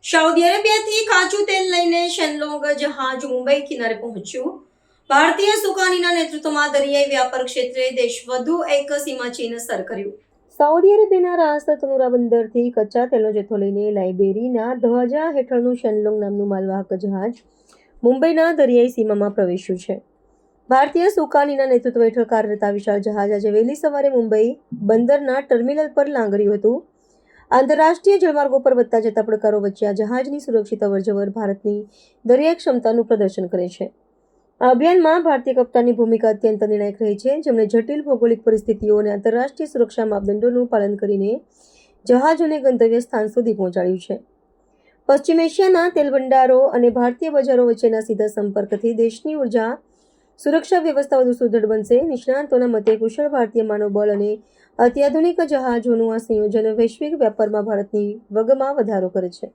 Saudi અરેબિયાથી કાચું તેલ લઈને શેનલોંગ જહાજ મુંબઈ કિનારે પહોંચ્યું. ભારતીય સુકાનીના નેતૃત્વમાં દરિયાઈ વ્યાપાર ક્ષેત્રે દેશ વધુ એક સીમાચિહ્ન સર કર્યું. સાઉદી અરેબિયાના રાષ્ટ્ર તનુરા બંદરથી કચ્ચા તેલનો જથ્થો લઈને લાઇબેરીના ધ્વજા હેઠળનું શેનલોંગ નામનું માલવાહક જહાજ મુંબઈના દરિયાઈ સીમામાં પ્રવેશ્યું છે. ભારતીય સુકાનીના નેતૃત્વ હેઠળ કાર્યરત આ વિશાળ જહાજ આજે વહેલી સવારે મુંબઈ બંદરના ટર્મિનલ પર લાંગર્યું હતું. આંતરરાષ્ટ્રીય જળમાર્ગો પર વધતા જતા પડકારો વચ્ચે આ જહાજની સુરક્ષિત અવરજવર ભારતની દરિયાઈ ક્ષમતાનું પ્રદર્શન કરે છે. આ અભિયાનમાં ભારતીય કપ્તાનની ભૂમિકા અત્યંત નિર્ણાયક રહી છે, જેમણે જટિલ ભૌગોલિક પરિસ્થિતિઓ અને આંતરરાષ્ટ્રીય સુરક્ષા માપદંડોનું પાલન કરીને જહાજોને ગંતવ્ય સ્થાન સુધી પહોંચાડ્યું છે. પશ્ચિમ એશિયાના તેલ ભંડારો અને ભારતીય બજારો વચ્ચેના સીધા સંપર્કથી દેશની ઉર્જા સુરક્ષા વ્યવસ્થા વધુ સુદૃઢ બનશે. નિષ્ણાતોના મતે કુશળ ભારતીય માનવબળ અને અત્યાધુનિક જહાજોનું આ સંયોજન વૈશ્વિક વેપારમાં ભારતની વગમાં વધારો કરે છે.